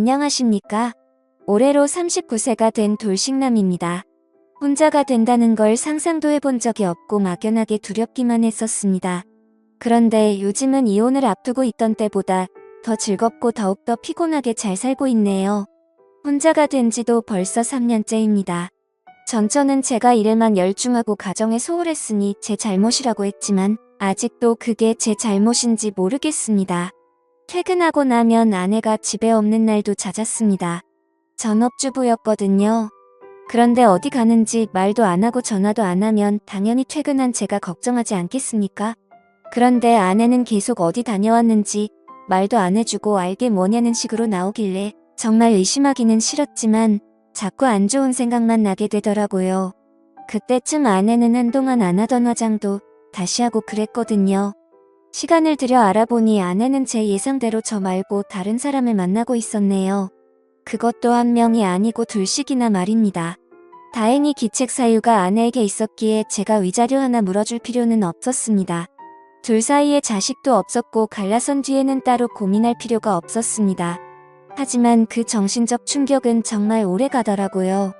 안녕하십니까? 올해로 39세가 된 돌싱남입니다. 혼자가 된다는 걸 상상도 해본 적이 없고 막연하게 두렵기만 했었습니다. 그런데 요즘은 이혼을 앞두고 있던 때보다 더 즐겁고 더욱더 피곤하게 잘 살고 있네요. 혼자가 된 지도 벌써 3년째입니다. 전처는 제가 일에만 열중하고 가정에 소홀했으니 제 잘못이라고 했지만 아직도 그게 제 잘못인지 모르겠습니다. 퇴근하고 나면 아내가 집에 없는 날도 잦았습니다. 전업주부였거든요. 그런데 어디 가는지 말도 안 하고 전화도 안 하면 당연히 퇴근한 제가 걱정하지 않겠습니까? 그런데 아내는 계속 어디 다녀왔는지 말도 안 해주고 알게 뭐냐는 식으로 나오길래 정말 의심하기는 싫었지만 자꾸 안 좋은 생각만 나게 되더라고요. 그때쯤 아내는 한동안 안 하던 화장도 다시 하고 그랬거든요. 시간을 들여 알아보니 아내는 제 예상대로 저 말고 다른 사람을 만나고 있었네요. 그것도 한 명이 아니고 둘씩이나 말입니다. 다행히 기책 사유가 아내에게 있었기에 제가 위자료 하나 물어줄 필요는 없었습니다. 둘 사이에 자식도 없었고 갈라선 뒤에는 따로 고민할 필요가 없었습니다. 하지만 그 정신적 충격은 정말 오래 가더라고요.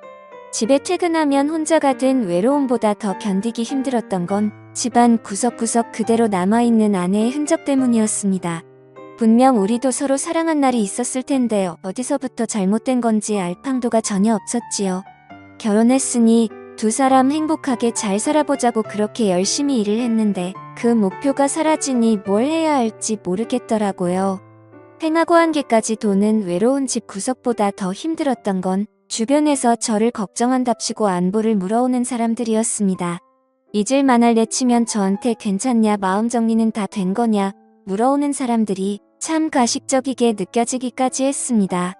집에 퇴근하면 혼자가 된 외로움보다 더 견디기 힘들었던 건 집안 구석구석 그대로 남아있는 아내의 흔적 때문이었습니다. 분명 우리도 서로 사랑한 날이 있었을 텐데 어디서부터 잘못된 건지 알팡도가 전혀 없었지요. 결혼했으니 두 사람 행복하게 잘 살아보자고 그렇게 열심히 일을 했는데 그 목표가 사라지니 뭘 해야 할지 모르겠더라고요. 횡하고 한계까지 도는 외로운 집 구석보다 더 힘들었던 건 주변에서 저를 걱정한답시고 안부를 물어오는 사람들이었습니다. 잊을만할 내치면 저한테 괜찮냐, 마음 정리는 다 된 거냐 물어오는 사람들이 참 가식적이게 느껴지기까지 했습니다.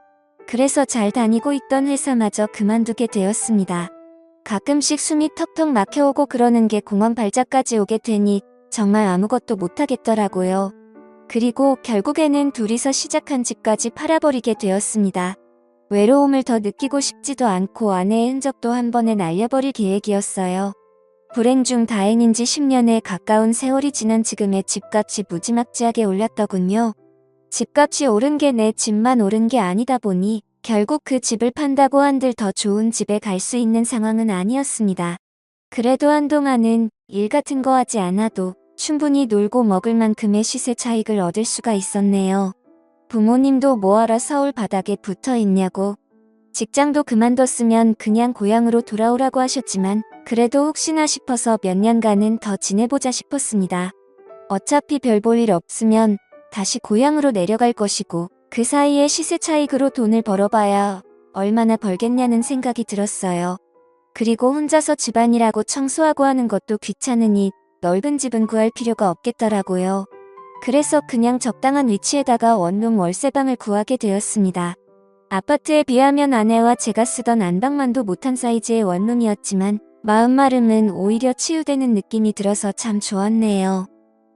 그래서 잘 다니고 있던 회사마저 그만두게 되었습니다. 가끔씩 숨이 턱턱 막혀오고 그러는 게 공원 발작까지 오게 되니 정말 아무것도 못하겠더라고요. 그리고 결국에는 둘이서 시작한 집까지 팔아버리게 되었습니다. 외로움을 더 느끼고 싶지도 않고 아내의 흔적도 한 번에 날려버릴 계획이었어요. 불행 중 다행인지 10년에 가까운 세월이 지난 지금의 집값이 무지막지하게 올랐더군요. 집값이 오른 게 내 집만 오른 게 아니다 보니 결국 그 집을 판다고 한들 더 좋은 집에 갈 수 있는 상황은 아니었습니다. 그래도 한동안은 일 같은 거 하지 않아도 충분히 놀고 먹을 만큼의 시세 차익을 얻을 수가 있었네요. 부모님도 뭐하러 서울 바닥에 붙어 있냐고, 직장도 그만뒀으면 그냥 고향으로 돌아오라고 하셨지만 그래도 혹시나 싶어서 몇 년간은 더 지내보자 싶었습니다. 어차피 별 볼 일 없으면 다시 고향으로 내려갈 것이고 그 사이에 시세 차익으로 돈을 벌어봐야 얼마나 벌겠냐는 생각이 들었어요. 그리고 혼자서 집안일하고 청소하고 하는 것도 귀찮으니 넓은 집은 구할 필요가 없겠더라고요. 그래서 그냥 적당한 위치에다가 원룸 월세방을 구하게 되었습니다. 아파트에 비하면 아내와 제가 쓰던 안방만도 못한 사이즈의 원룸이었지만 마음마름은 오히려 치유되는 느낌이 들어서 참 좋았네요.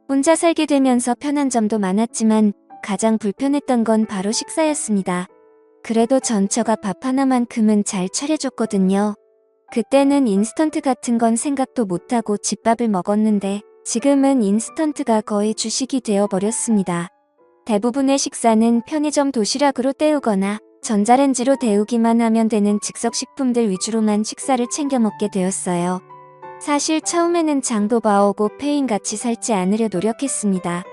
혼자 살게 되면서 편한 점도 많았지만 가장 불편했던 건 바로 식사였습니다. 그래도 전처가 밥 하나만큼은 잘 차려줬거든요. 그때는 인스턴트 같은 건 생각도 못하고 집밥을 먹었는데 지금은 인스턴트가 거의 주식이 되어버렸습니다. 대부분의 식사는 편의점 도시락으로 때우거나 전자레인지로 데우기만 하면 되는 즉석식품들 위주로만 식사를 챙겨 먹게 되었어요. 사실 처음에는 장도 봐오고 페인같이 살지 않으려 노력했습니다.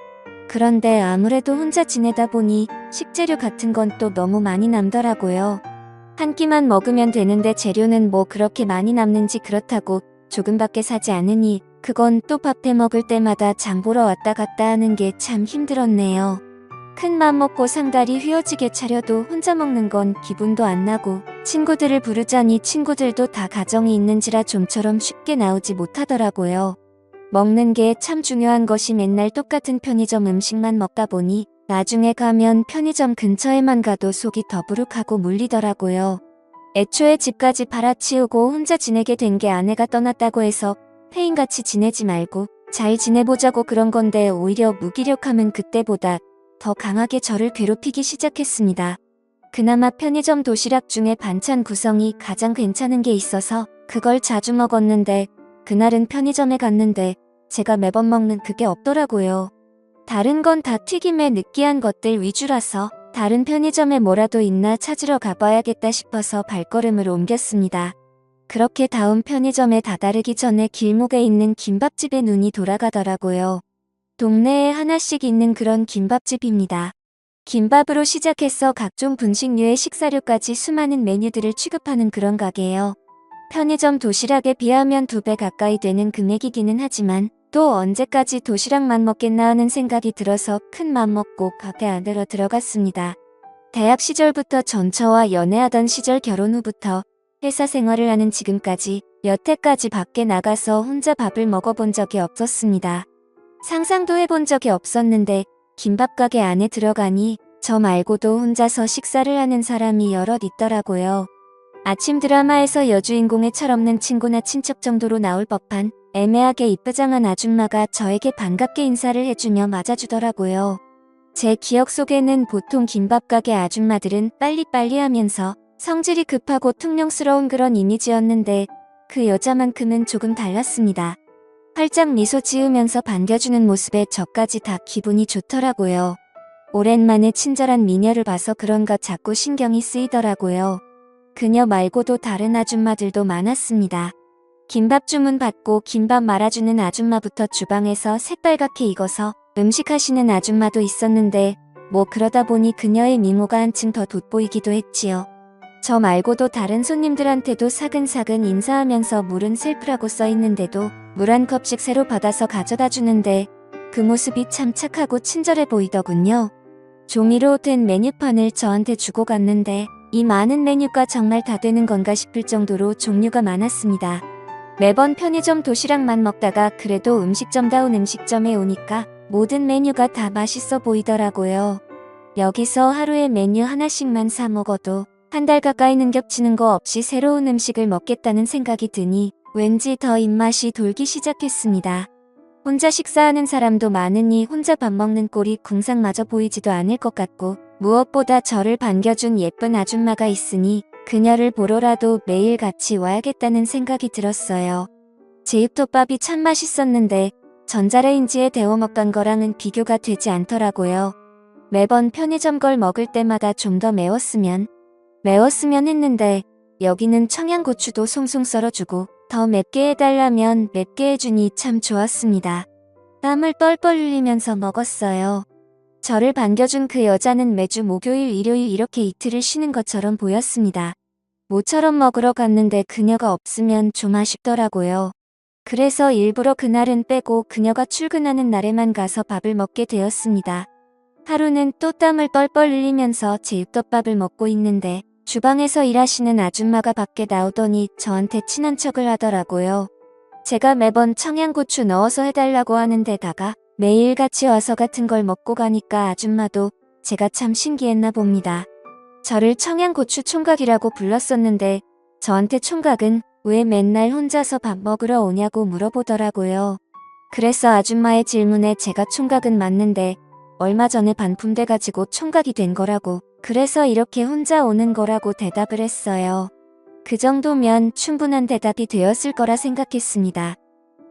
그런데 아무래도 혼자 지내다 보니 식재료 같은 건 또 너무 많이 남더라고요. 한 끼만 먹으면 되는데 재료는 뭐 그렇게 많이 남는지 그렇다고 조금밖에 사지 않으니 그건 또 밥 해 먹을 때마다 장 보러 왔다 갔다 하는 게 참 힘들었네요. 큰 맘 먹고 상다리 휘어지게 차려도 혼자 먹는 건 기분도 안 나고 친구들을 부르자니 친구들도 다 가정이 있는지라 좀처럼 쉽게 나오지 못하더라고요. 먹는 게 참 중요한 것이 맨날 똑같은 편의점 음식만 먹다 보니 나중에 가면 편의점 근처에만 가도 속이 더부룩하고 물리더라고요. 애초에 집까지 팔아치우고 혼자 지내게 된 게 아내가 떠났다고 해서 페인같이 지내지 말고 잘 지내보자고 그런 건데 오히려 무기력함은 그때보다 더 강하게 저를 괴롭히기 시작했습니다. 그나마 편의점 도시락 중에 반찬 구성이 가장 괜찮은 게 있어서 그걸 자주 먹었는데 그날은 편의점에 갔는데 제가 매번 먹는 그게 없더라고요. 다른 건 다 튀김에 느끼한 것들 위주라서 다른 편의점에 뭐라도 있나 찾으러 가봐야겠다 싶어서 발걸음을 옮겼습니다. 그렇게 다음 편의점에 다다르기 전에 길목에 있는 김밥집에 눈이 돌아가더라고요. 동네에 하나씩 있는 그런 김밥집입니다. 김밥으로 시작해서 각종 분식류의 식사류까지 수많은 메뉴들을 취급하는 그런 가게예요. 편의점 도시락에 비하면 2배 가까이 되는 금액이기는 하지만 또 언제까지 도시락만 먹겠나 하는 생각이 들어서 큰 맘 먹고 가게 안으로 들어갔습니다. 대학 시절부터 전처와 연애하던 시절, 결혼 후부터 회사 생활을 하는 지금까지 여태까지 밖에 나가서 혼자 밥을 먹어본 적이 없었습니다. 상상도 해본 적이 없었는데 김밥 가게 안에 들어가니 저 말고도 혼자서 식사를 하는 사람이 여럿 있더라고요. 아침 드라마에서 여주인공의 철없는 친구나 친척 정도로 나올 법한 애매하게 이쁘장한 아줌마가 저에게 반갑게 인사를 해주며 맞아주더라고요. 제 기억 속에는 보통 김밥 가게 아줌마들은 빨리빨리 하면서 성질이 급하고 퉁명스러운 그런 이미지였는데 그 여자만큼은 조금 달랐습니다. 활짝 미소 지으면서 반겨주는 모습에 저까지 다 기분이 좋더라고요. 오랜만에 친절한 미녀를 봐서 그런가 자꾸 신경이 쓰이더라고요. 그녀 말고도 다른 아줌마들도 많았습니다. 김밥 주문 받고 김밥 말아주는 아줌마부터 주방에서 새빨갛게 익어서 음식하시는 아줌마도 있었는데 뭐 그러다 보니 그녀의 미모가 한층 더 돋보이기도 했지요. 저 말고도 다른 손님들한테도 사근사근 인사하면서 물은 셀프라고 써있는데도 물 한 컵씩 새로 받아서 가져다 주는데 그 모습이 참 착하고 친절해 보이더군요. 종이로 된 메뉴판을 저한테 주고 갔는데 이 많은 메뉴가 정말 다 되는 건가 싶을 정도로 종류가 많았습니다. 매번 편의점 도시락만 먹다가 그래도 음식점다운 음식점에 오니까 모든 메뉴가 다 맛있어 보이더라고요. 여기서 하루에 메뉴 하나씩만 사 먹어도 한 달 가까이는 겹치는 거 없이 새로운 음식을 먹겠다는 생각이 드니 왠지 더 입맛이 돌기 시작했습니다. 혼자 식사하는 사람도 많으니 혼자 밥 먹는 꼴이 궁상마저 보이지도 않을 것 같고 무엇보다 저를 반겨준 예쁜 아줌마가 있으니 그녀를 보러라도 매일 같이 와야겠다는 생각이 들었어요. 제육덮밥이 참 맛있었는데 전자레인지에 데워 먹던 거랑은 비교가 되지 않더라고요. 매번 편의점 걸 먹을 때마다 좀 더 매웠으면 했는데 여기는 청양고추도 송송 썰어주고 더 맵게 해달라면 맵게 해주니 참 좋았습니다. 땀을 뻘뻘 흘리면서 먹었어요. 저를 반겨준 그 여자는 매주 목요일, 일요일 이렇게 이틀을 쉬는 것처럼 보였습니다. 모처럼 먹으러 갔는데 그녀가 없으면 좀 아쉽더라고요. 그래서 일부러 그날은 빼고 그녀가 출근하는 날에만 가서 밥을 먹게 되었습니다. 하루는 또 땀을 뻘뻘 흘리면서 제육덮밥을 먹고 있는데 주방에서 일하시는 아줌마가 밖에 나오더니 저한테 친한 척을 하더라고요. 제가 매번 청양고추 넣어서 해달라고 하는 데다가 매일 같이 와서 같은 걸 먹고 가니까 아줌마도 제가 참 신기했나 봅니다. 저를 청양고추 총각이라고 불렀었는데 저한테 총각은 왜 맨날 혼자서 밥 먹으러 오냐고 물어보더라고요. 그래서 아줌마의 질문에 제가 총각은 맞는데 얼마 전에 반품돼가지고 총각이 된 거라고, 그래서 이렇게 혼자 오는 거라고 대답을 했어요. 그 정도면 충분한 대답이 되었을 거라 생각했습니다.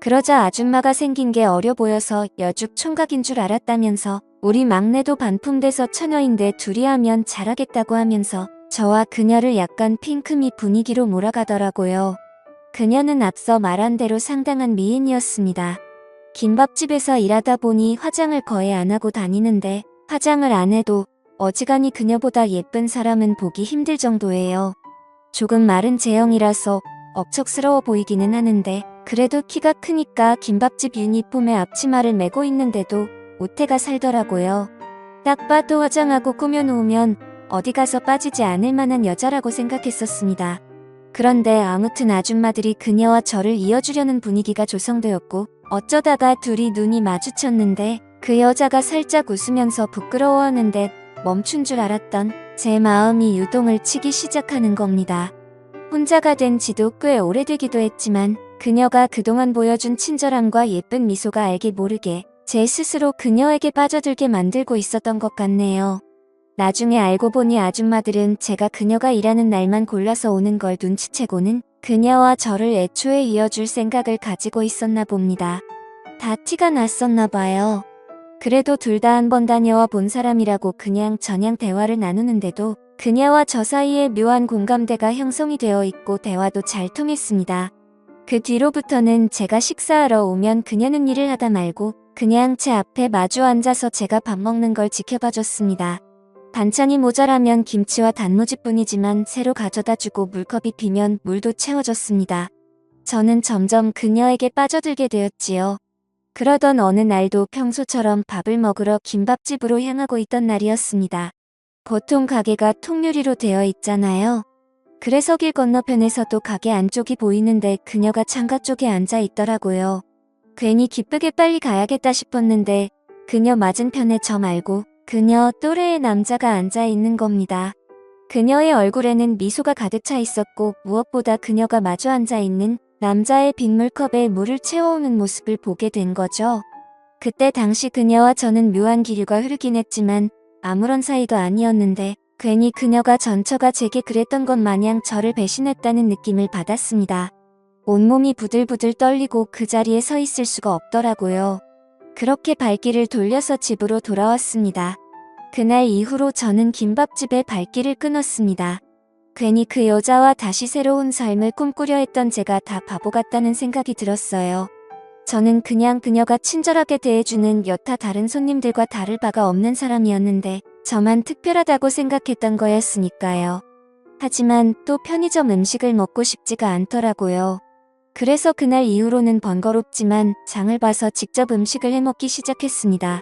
그러자 아줌마가 생긴 게 어려 보여서 여죽 총각인 줄 알았다면서 우리 막내도 반품돼서 처녀인데 둘이 하면 잘하겠다고 하면서 저와 그녀를 약간 핑크미 분위기로 몰아가더라고요. 그녀는 앞서 말한 대로 상당한 미인이었습니다. 김밥집에서 일하다 보니 화장을 거의 안 하고 다니는데 화장을 안 해도 어지간히 그녀보다 예쁜 사람은 보기 힘들 정도예요. 조금 마른 체형이라서 억척스러워 보이기는 하는데 그래도 키가 크니까 김밥집 유니폼에 앞치마를 메고 있는데도 오태가 살더라고요. 딱 봐도 화장하고 꾸며놓으면 어디 가서 빠지지 않을 만한 여자라고 생각했었습니다. 그런데 아무튼 아줌마들이 그녀와 저를 이어주려는 분위기가 조성되었고 어쩌다가 둘이 눈이 마주쳤는데 그 여자가 살짝 웃으면서 부끄러워하는데 멈춘 줄 알았던 제 마음이 유동을 치기 시작하는 겁니다. 혼자가 된 지도 꽤 오래되기도 했지만 그녀가 그동안 보여준 친절함과 예쁜 미소가 알게 모르게 제 스스로 그녀에게 빠져들게 만들고 있었던 것 같네요. 나중에 알고 보니 아줌마들은 제가 그녀가 일하는 날만 골라서 오는 걸 눈치채고는 그녀와 저를 애초에 이어줄 생각을 가지고 있었나 봅니다. 다 티가 났었나 봐요. 그래도 둘 다 한 번 다녀와 본 사람이라고 그냥 저냥 대화를 나누는데도 그녀와 저 사이에 묘한 공감대가 형성이 되어 있고 대화도 잘 통했습니다. 그 뒤로부터는 제가 식사하러 오면 그녀는 일을 하다 말고 그냥 제 앞에 마주 앉아서 제가 밥 먹는 걸 지켜봐줬습니다. 반찬이 모자라면 김치와 단무지뿐이지만 새로 가져다주고 물컵이 비면 물도 채워줬습니다. 저는 점점 그녀에게 빠져들게 되었지요. 그러던 어느 날도 평소처럼 밥을 먹으러 김밥집으로 향하고 있던 날이었습니다. 보통 가게가 통유리로 되어 있잖아요. 그래서 길 건너편에서도 가게 안쪽이 보이는데 그녀가 창가 쪽에 앉아 있더라고요. 괜히 기쁘게 빨리 가야겠다 싶었는데 그녀 맞은편에 저 말고 그녀 또래의 남자가 앉아 있는 겁니다. 그녀의 얼굴에는 미소가 가득 차 있었고 무엇보다 그녀가 마주 앉아 있는 남자의 빗물컵에 물을 채워오는 모습을 보게 된 거죠. 그때 당시 그녀와 저는 묘한 기류가 흐르긴 했지만 아무런 사이도 아니었는데 괜히 그녀가 전처가 제게 그랬던 것 마냥 저를 배신했다는 느낌을 받았습니다. 온몸이 부들부들 떨리고 그 자리에 서 있을 수가 없더라고요. 그렇게 발길을 돌려서 집으로 돌아왔습니다. 그날 이후로 저는 김밥집에 발길을 끊었습니다. 괜히 그 여자와 다시 새로운 삶을 꿈꾸려 했던 제가 다 바보 같다는 생각이 들었어요. 저는 그냥 그녀가 친절하게 대해주는 여타 다른 손님들과 다를 바가 없는 사람이었는데 저만 특별하다고 생각했던 거였으니까요. 하지만 또 편의점 음식을 먹고 싶지가 않더라고요. 그래서 그날 이후로는 번거롭지만 장을 봐서 직접 음식을 해먹기 시작했습니다.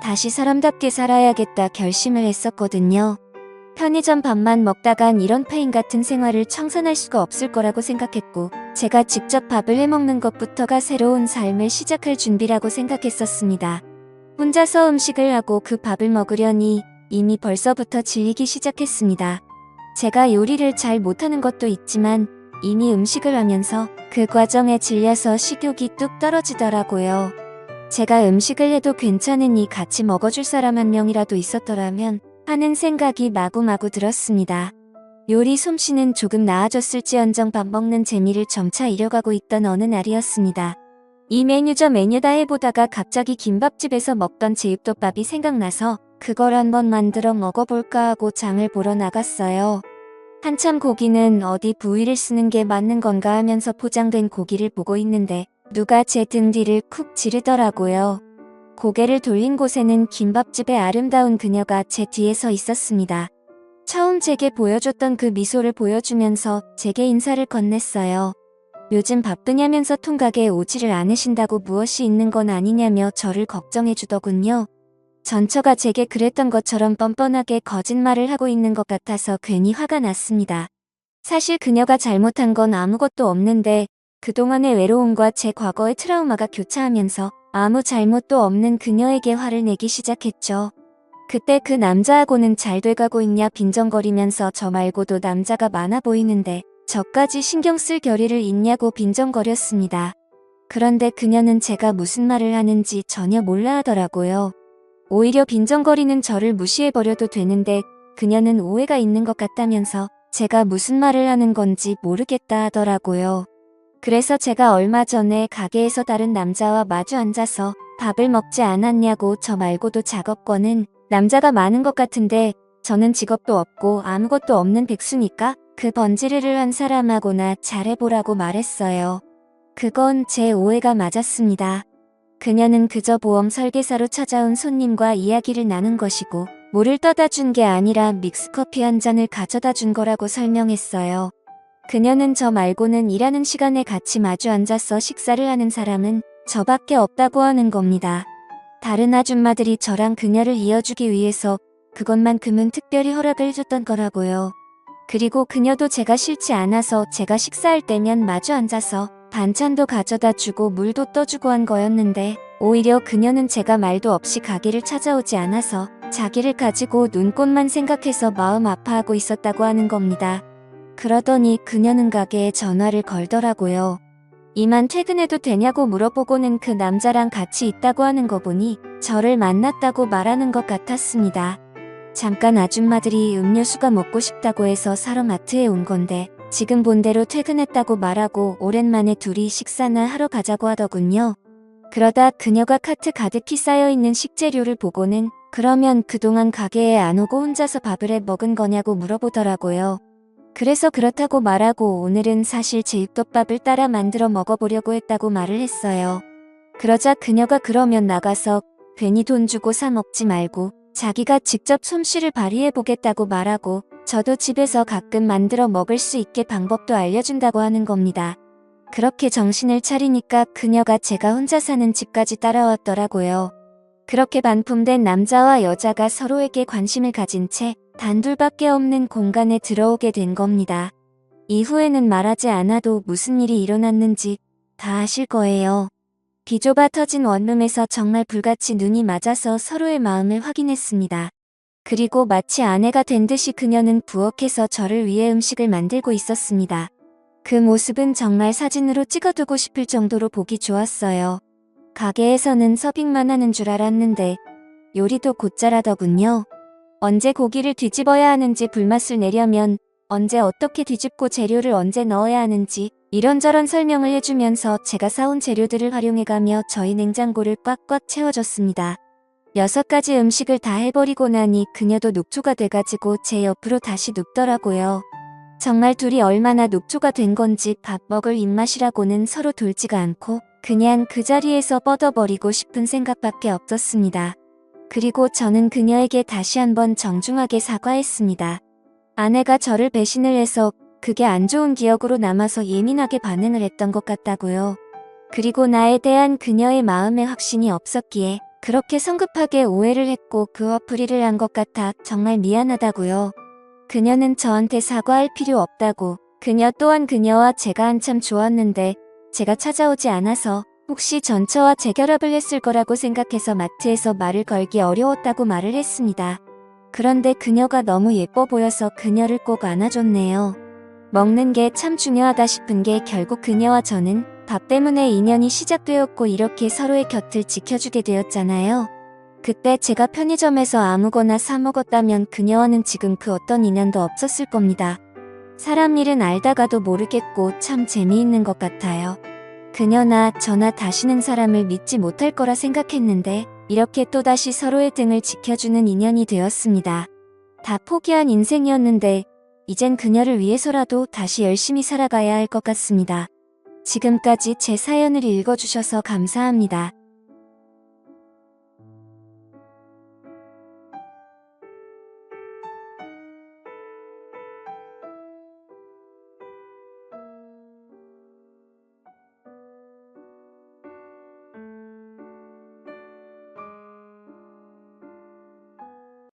다시 사람답게 살아야겠다 결심을 했었거든요. 편의점 밥만 먹다간 이런 페인 같은 생활을 청산할 수가 없을 거라고 생각했고 제가 직접 밥을 해먹는 것부터가 새로운 삶을 시작할 준비라고 생각했었습니다. 혼자서 음식을 하고 그 밥을 먹으려니 이미 벌써부터 질리기 시작했습니다. 제가 요리를 잘 못하는 것도 있지만 이미 음식을 하면서 그 과정에 질려서 식욕이 뚝 떨어지더라고요. 제가 음식을 해도 괜찮으니 같이 먹어줄 사람 한 명이라도 있었더라면 하는 생각이 마구마구 들었습니다. 요리 솜씨는 조금 나아졌을지언정 밥 먹는 재미를 점차 잃어가고 있던 어느 날이었습니다. 이 메뉴 저 메뉴 다 해보다가 갑자기 김밥집에서 먹던 제육덮밥이 생각나서 그걸 한번 만들어 먹어볼까 하고 장을 보러 나갔어요. 한참 고기는 어디 부위를 쓰는 게 맞는 건가 하면서 포장된 고기를 보고 있는데 누가 제 등 뒤를 쿡 지르더라고요. 고개를 돌린 곳에는 김밥집의 아름다운 그녀가 제 뒤에 서 있었습니다. 처음 제게 보여줬던 그 미소를 보여주면서 제게 인사를 건넸어요. 요즘 바쁘냐면서 통각에 오지를 않으신다고 무엇이 있는 건 아니냐며 저를 걱정해주더군요. 전처가 제게 그랬던 것처럼 뻔뻔하게 거짓말을 하고 있는 것 같아서 괜히 화가 났습니다. 사실 그녀가 잘못한 건 아무것도 없는데 그동안의 외로움과 제 과거의 트라우마가 교차하면서 아무 잘못도 없는 그녀에게 화를 내기 시작했죠. 그때 그 남자하고는 잘 돼가고 있냐 빈정거리면서 저 말고도 남자가 많아 보이는데 저까지 신경 쓸 겨를을 있냐고 빈정거렸습니다. 그런데 그녀는 제가 무슨 말을 하는지 전혀 몰라 하더라고요. 오히려 빈정거리는 저를 무시해버려도 되는데 그녀는 오해가 있는 것 같다면서 제가 무슨 말을 하는 건지 모르겠다 하더라고요. 그래서 제가 얼마 전에 가게에서 다른 남자와 마주 앉아서 밥을 먹지 않았냐고 저 말고도 작업권은 남자가 많은 것 같은데 저는 직업도 없고 아무것도 없는 백수니까 그 번지르르 한 사람하고나 잘해보라고 말했어요. 그건 제 오해가 맞았습니다. 그녀는 그저 보험 설계사로 찾아온 손님과 이야기를 나눈 것이고 물을 떠다 준 게 아니라 믹스커피 한 잔을 가져다 준 거라고 설명했어요. 그녀는 저 말고는 일하는 시간에 같이 마주 앉아서 식사를 하는 사람은 저밖에 없다고 하는 겁니다. 다른 아줌마들이 저랑 그녀를 이어주기 위해서 그것만큼은 특별히 허락을 해줬던 거라고요. 그리고 그녀도 제가 싫지 않아서 제가 식사할 때면 마주 앉아서 반찬도 가져다 주고 물도 떠주고 한 거였는데 오히려 그녀는 제가 말도 없이 가게를 찾아오지 않아서 자기를 가지고 눈꽃만 생각해서 마음 아파하고 있었다고 하는 겁니다. 그러더니 그녀는 가게에 전화를 걸더라고요. 이만 퇴근해도 되냐고 물어보고는 그 남자랑 같이 있다고 하는 거 보니 저를 만났다고 말하는 것 같았습니다. 잠깐 아줌마들이 음료수가 먹고 싶다고 해서 사러 마트에 온 건데 지금 본대로 퇴근했다고 말하고 오랜만에 둘이 식사나 하러 가자고 하더군요. 그러다 그녀가 카트 가득히 쌓여있는 식재료를 보고는 그러면 그동안 가게에 안 오고 혼자서 밥을 해 먹은 거냐고 물어보더라고요. 그래서 그렇다고 말하고 오늘은 사실 제육덮밥을 따라 만들어 먹어보려고 했다고 말을 했어요. 그러자 그녀가 그러면 나가서 괜히 돈 주고 사 먹지 말고 자기가 직접 솜씨를 발휘해보겠다고 말하고 저도 집에서 가끔 만들어 먹을 수 있게 방법도 알려준다고 하는 겁니다. 그렇게 정신을 차리니까 그녀가 제가 혼자 사는 집까지 따라왔더라고요. 그렇게 반품된 남자와 여자가 서로에게 관심을 가진 채 단둘밖에 없는 공간에 들어오게 된 겁니다. 이후에는 말하지 않아도 무슨 일이 일어났는지 다 아실 거예요. 비좁아 터진 원룸에서 정말 불같이 눈이 맞아서 서로의 마음을 확인했습니다. 그리고 마치 아내가 된 듯이 그녀는 부엌에서 저를 위해 음식을 만들고 있었습니다. 그 모습은 정말 사진으로 찍어두고 싶을 정도로 보기 좋았어요. 가게에서는 서빙만 하는 줄 알았는데 요리도 곧잘하더군요. 언제 고기를 뒤집어야 하는지 불맛을 내려면 언제 어떻게 뒤집고 재료를 언제 넣어야 하는지 이런저런 설명을 해주면서 제가 사온 재료들을 활용해가며 저희 냉장고를 꽉꽉 채워줬습니다. 6가지 음식을 다 해버리고 나니 그녀도 녹초가 돼가지고 제 옆으로 다시 눕더라고요. 정말 둘이 얼마나 녹초가 된 건지 밥 먹을 입맛이라고는 서로 돌지가 않고 그냥 그 자리에서 뻗어버리고 싶은 생각밖에 없었습니다. 그리고 저는 그녀에게 다시 한번 정중하게 사과했습니다. 아내가 저를 배신을 해서 그게 안 좋은 기억으로 남아서 예민하게 반응을 했던 것 같다고요. 그리고 나에 대한 그녀의 마음에 확신이 없었기에 그렇게 성급하게 오해를 했고 그 화풀이를 한 것 같아 정말 미안하다고요. 그녀는 저한테 사과할 필요 없다고, 그녀 또한 그녀와 제가 한참 좋았는데 제가 찾아오지 않아서 혹시 전처와 재결합을 했을 거라고 생각해서 마트에서 말을 걸기 어려웠다고 말을 했습니다. 그런데 그녀가 너무 예뻐 보여서 그녀를 꼭 안아줬네요. 먹는 게 참 중요하다 싶은 게 결국 그녀와 저는 밥 때문에 인연이 시작되었고 이렇게 서로의 곁을 지켜주게 되었잖아요. 그때 제가 편의점에서 아무거나 사 먹었다면 그녀와는 지금 그 어떤 인연도 없었을 겁니다. 사람 일은 알다가도 모르겠고 참 재미있는 것 같아요. 그녀나 저나 다시는 사람을 믿지 못할 거라 생각했는데 이렇게 또다시 서로의 등을 지켜주는 인연이 되었습니다. 다 포기한 인생이었는데 이젠 그녀를 위해서라도 다시 열심히 살아가야 할 것 같습니다. 지금까지 제 사연을 읽어주셔서 감사합니다.